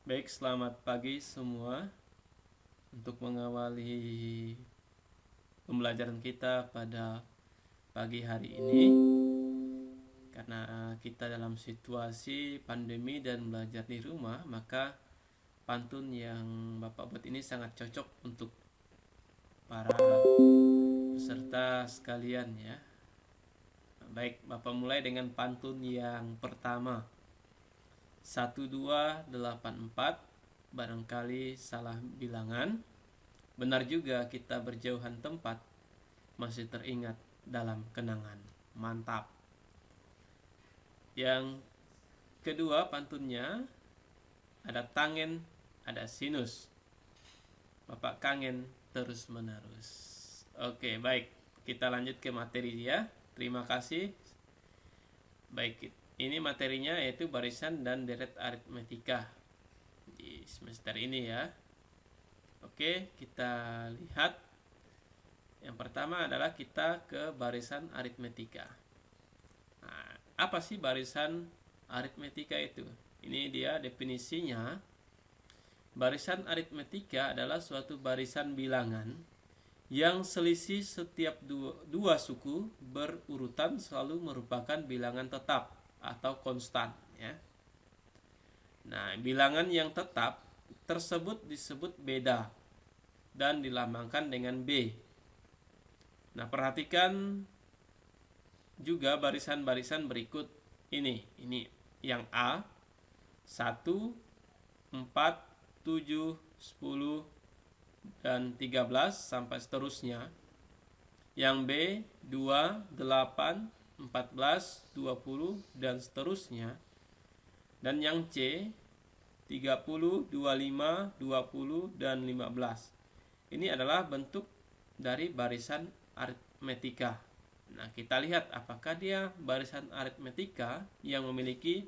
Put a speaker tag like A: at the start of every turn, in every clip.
A: Baik, selamat pagi semua. Untuk mengawali pembelajaran kita pada pagi hari ini, karena kita dalam situasi pandemi dan belajar di rumah, maka pantun yang Bapak buat ini sangat cocok untuk para peserta sekalian ya. Baik, Bapak mulai dengan pantun yang pertama. 1284, barangkali salah bilangan. Benar juga, kita berjauhan tempat, masih teringat dalam kenangan. Mantap. Yang kedua pantunnya, ada tangen, ada sinus. Bapak kangen terus menerus. Oke, baik. Kita lanjut ke materi ya. Terima kasih. Baik, ini materinya yaitu barisan dan deret aritmetika di semester ini ya. Oke, kita lihat. Yang pertama adalah kita ke barisan aritmetika. Nah, apa sih barisan aritmetika itu? Ini dia definisinya. Barisan aritmetika adalah suatu barisan bilangan yang selisih setiap dua suku berurutan selalu merupakan bilangan tetap atau konstan ya. Nah, bilangan yang tetap tersebut disebut beda dan dilambangkan dengan B. Nah, perhatikan juga barisan-barisan berikut ini. Ini yang A 1, 4, 7, 10 dan 13 sampai seterusnya. Yang B 2, 8, 14, 20 dan seterusnya. Dan yang C 30, 25, 20 dan 15. Ini adalah bentuk dari barisan aritmetika. Nah, kita lihat apakah dia barisan aritmetika yang memiliki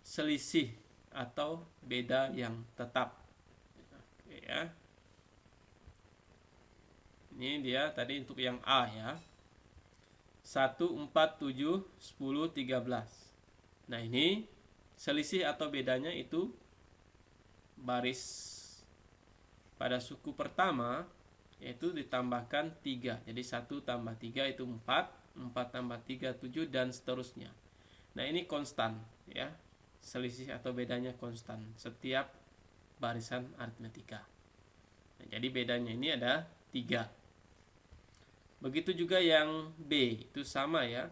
A: selisih atau beda yang tetap. Oke ya. Ini dia tadi untuk yang A ya. 1, 4, 7, 10, 13. Nah, ini selisih atau bedanya itu baris pada suku pertama yaitu ditambahkan 3. Jadi 1 tambah 3 itu 4, 4 tambah 3 7 dan seterusnya. Nah, ini konstan ya. Selisih atau bedanya konstan setiap barisan aritmetika. Nah, jadi bedanya ini ada 3. Begitu juga yang B, itu sama ya.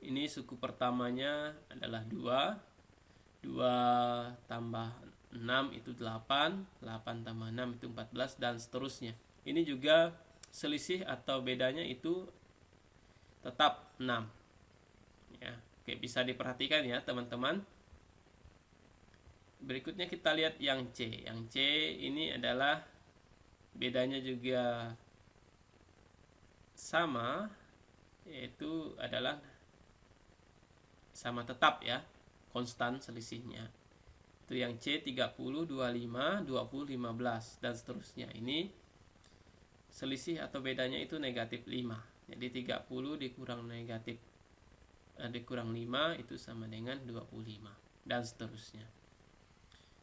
A: Ini suku pertamanya adalah 2. 2 tambah 6 itu 8, 8 tambah 6 itu 14 dan seterusnya. Ini juga selisih atau bedanya itu tetap 6. Ya, oke, bisa diperhatikan ya teman-teman. Berikutnya kita lihat yang C. Yang C ini adalah bedanya juga sama, yaitu adalah sama tetap ya, konstan selisihnya. Itu yang C 30, 25, 20, 15 dan seterusnya. Ini selisih atau bedanya itu negatif 5. Jadi 30 dikurang negatif dikurang 5 itu sama dengan 25 dan seterusnya.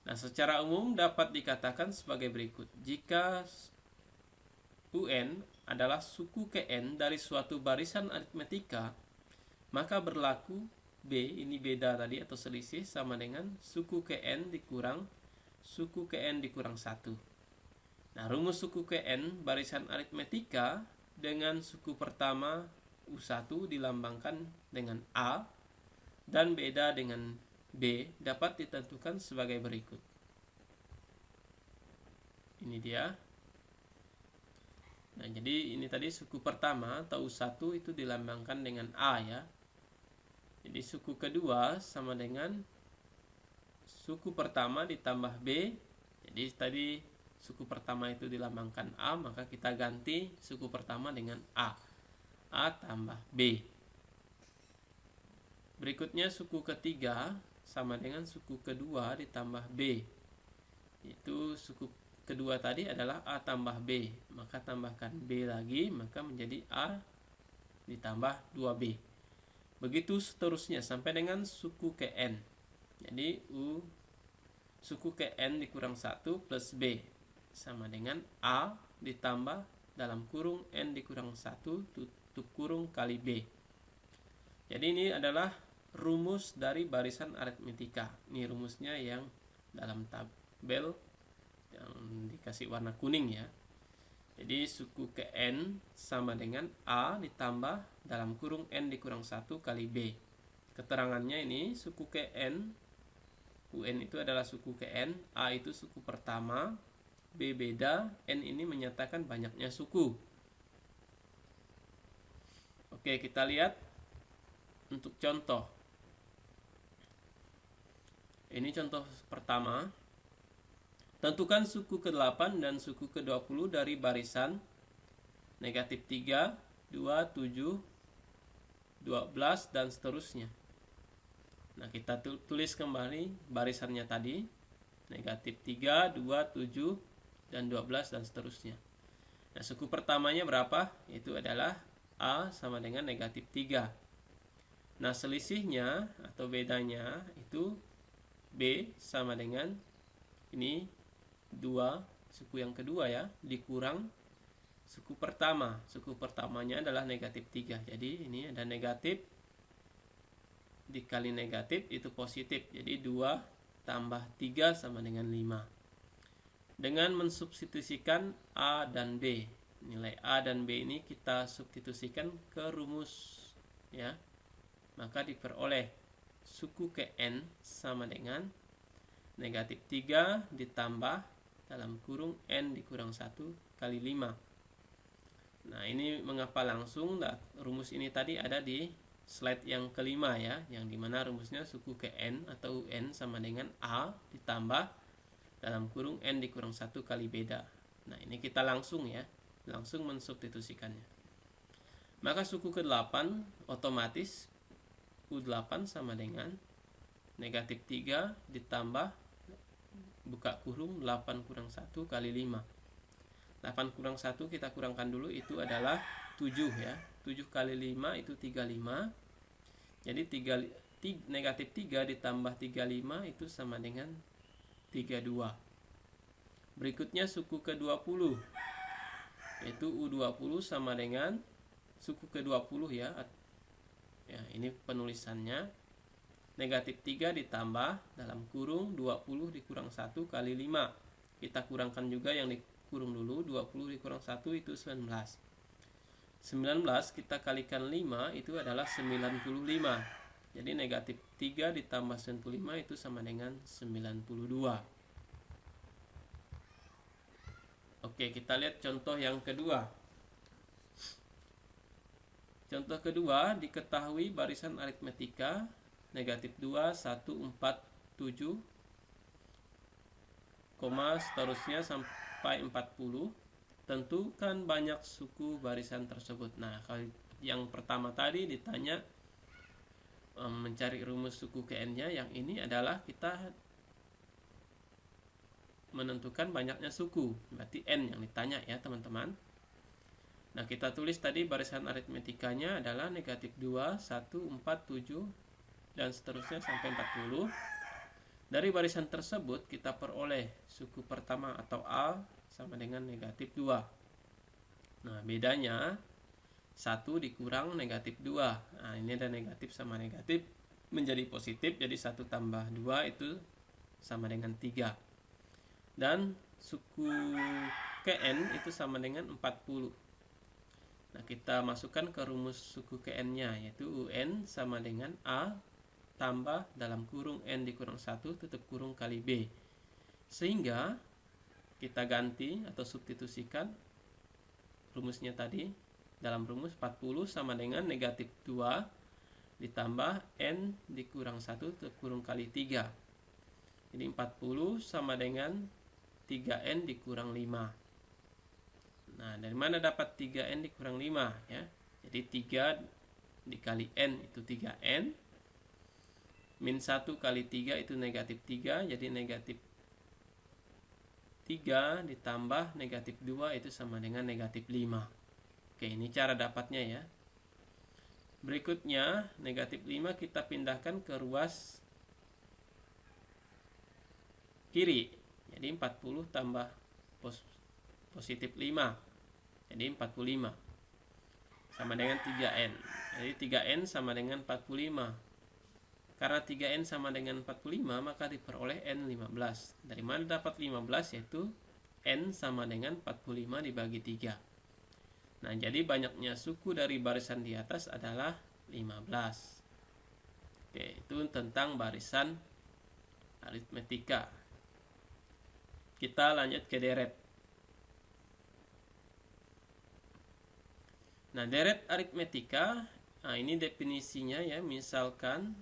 A: Nah, secara umum dapat dikatakan sebagai berikut. Jika UN adalah suku Kn dari suatu barisan aritmetika, maka berlaku B, ini beda tadi atau selisih, sama dengan suku Kn dikurang suku Kn dikurang 1. Nah, rumus suku Kn barisan aritmetika dengan suku pertama U1 dilambangkan dengan A dan beda dengan B dapat ditentukan sebagai berikut. Ini dia. Nah, jadi ini tadi suku pertama atau U1 itu dilambangkan dengan A ya. Jadi suku kedua sama dengan suku pertama ditambah B. Jadi tadi suku pertama itu dilambangkan A, maka kita ganti suku pertama dengan A. A tambah B. Berikutnya suku ketiga sama dengan suku kedua ditambah B. Itu suku kedua tadi adalah A tambah B. Maka tambahkan B lagi, maka menjadi A ditambah 2B. Begitu seterusnya sampai dengan suku Kn. Jadi suku ke N dikurang 1 plus B sama dengan A ditambah dalam kurung N dikurang 1 tutup kurung kali B. Jadi ini adalah rumus dari barisan aritmetika. Ini rumusnya yang dalam tabel yang dikasih warna kuning ya. Jadi suku ke N sama dengan A ditambah dalam kurung N dikurang 1 kali B. Keterangannya ini suku ke N, UN itu adalah suku ke N, A itu suku pertama, B beda, N ini menyatakan banyaknya suku. Oke, kita lihat untuk contoh. Ini contoh pertama. Tentukan suku ke-8 dan suku ke-20 dari barisan negatif 3, 2, 7, 12, dan seterusnya. Nah, kita tulis kembali barisannya tadi. Negatif 3, 2, 7, dan 12, dan seterusnya. Nah, suku pertamanya berapa? Itu adalah A sama dengan negatif 3. Nah, selisihnya atau bedanya itu B sama dengan ini 2, suku yang kedua ya, dikurang suku pertama. Suku pertamanya adalah negatif 3. Jadi ini ada negatif dikali negatif itu positif. Jadi 2 tambah 3 sama dengan 5. Dengan mensubstitusikan A dan B. Nilai A dan B ini kita substitusikan ke rumus ya. Maka diperoleh suku ke N sama dengan negatif 3 ditambah dalam kurung N dikurang 1 kali 5. Nah, ini mengapa langsung? Nah, rumus ini tadi ada di slide yang kelima ya, yang dimana rumusnya suku ke N atau UN sama dengan A ditambah dalam kurung N dikurang 1 kali beda. Nah, ini kita langsung ya, langsung mensubstitusikannya. Maka suku ke-8 otomatis U8 sama dengan negatif 3 ditambah buka kurung 8 kurang 1 kali 5. 8 kurang 1 kita kurangkan dulu, itu adalah 7 ya. 7 kali 5 itu 35. Jadi negatif 3 ditambah 35 itu sama dengan 32. Berikutnya suku ke-20. Yaitu U20 sama dengan suku ke-20 ya. Ya, ini penulisannya. Negatif 3 ditambah dalam kurung 20 dikurang 1 kali 5. Kita kurangkan juga yang dikurung dulu. 20 dikurang 1 itu 19. 19 kita kalikan 5 itu adalah 95. Jadi negatif 3 ditambah 95 itu sama dengan 92. Oke, kita lihat contoh yang kedua. Contoh kedua, diketahui barisan aritmetika negatif 2, 1, 4, 7, seterusnya sampai 40. Tentukan banyak suku barisan tersebut. Nah, kalau yang pertama tadi ditanya mencari rumus suku ke N-nya, yang ini adalah kita menentukan banyaknya suku. Berarti N yang ditanya ya teman-teman. Nah, kita tulis tadi barisan aritmetikanya adalah negatif 2, 1, 4, 7, dan seterusnya sampai 40. Dari barisan tersebut kita peroleh suku pertama atau A sama dengan negatif 2. Nah, bedanya 1 dikurang negatif 2. Nah, ini ada negatif sama negatif menjadi positif, jadi 1 tambah 2 itu sama dengan 3. Dan suku ke N itu sama dengan 40. Nah, kita masukkan ke rumus suku ke N-nya, yaitu UN sama dengan A tambah dalam kurung N dikurang 1 tutup kurung kali B. Sehingga kita ganti atau substitusikan rumusnya tadi. Dalam rumus 40 sama dengan negatif 2 ditambah N dikurang 1 tutup kurung kali 3. Jadi 40 sama dengan 3N dikurang 5. Nah, dari mana dapat 3N dikurang 5 ya? Jadi 3 dikali N itu 3N. Min 1 kali 3 itu negatif 3. Jadi negatif 3 ditambah negatif 2 itu sama dengan negatif 5. Oke, ini cara dapatnya ya. Berikutnya, negatif 5 kita pindahkan ke ruas kiri. Jadi 40 tambah positif 5. Jadi 45. Sama dengan 3N. Jadi 3N sama dengan 45. Karena 3N sama dengan 45, maka diperoleh N 15. Dari mana dapat 15? Yaitu N sama dengan 45 dibagi 3. Nah, jadi banyaknya suku dari barisan di atas adalah 15. Oke, itu tentang barisan aritmetika. Kita lanjut ke deret. Nah, deret aritmetika, nah ini definisinya ya, misalkan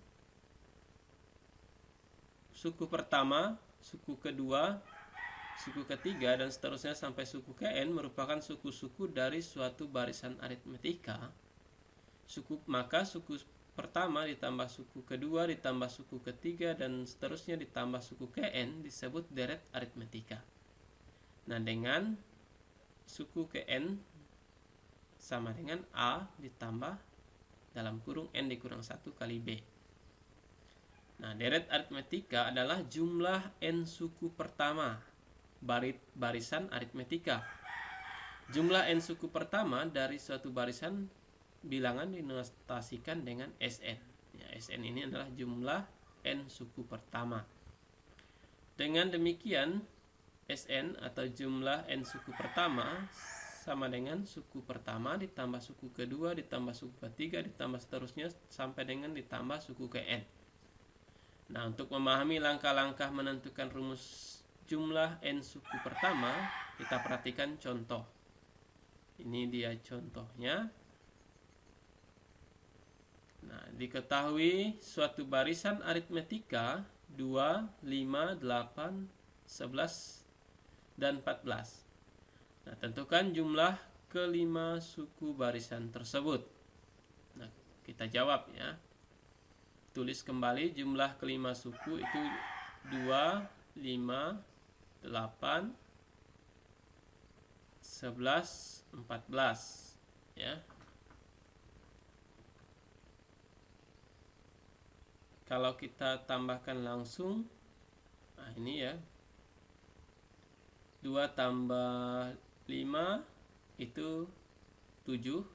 A: suku pertama, suku kedua, suku ketiga, dan seterusnya sampai suku ke N merupakan suku-suku dari suatu barisan aritmetika. Maka suku pertama ditambah suku kedua ditambah suku ketiga dan seterusnya ditambah suku ke N disebut deret aritmetika. Nah, dengan suku ke N sama dengan A ditambah dalam kurung N dikurang 1 kali B. Nah, deret aritmetika adalah jumlah N suku pertama barisan aritmetika. Jumlah N suku pertama dari suatu barisan bilangan dinotasikan dengan Sn. Ya, Sn ini adalah jumlah N suku pertama. Dengan demikian, Sn atau jumlah N suku pertama sama dengan suku pertama ditambah suku kedua ditambah suku ketiga ditambah seterusnya sampai dengan ditambah suku ke N. Nah, untuk memahami langkah-langkah menentukan rumus jumlah N suku pertama, kita perhatikan contoh. Ini dia contohnya. Nah, diketahui suatu barisan aritmetika 2, 5, 8, 11, dan 14. Nah, tentukan jumlah kelima suku barisan tersebut. Nah, kita jawab ya. Tulis kembali jumlah kelima suku itu 2, 5, 8, 11, 14 ya. Kalau kita tambahkan langsung, nah ini ya, 2 tambah 5 itu 7,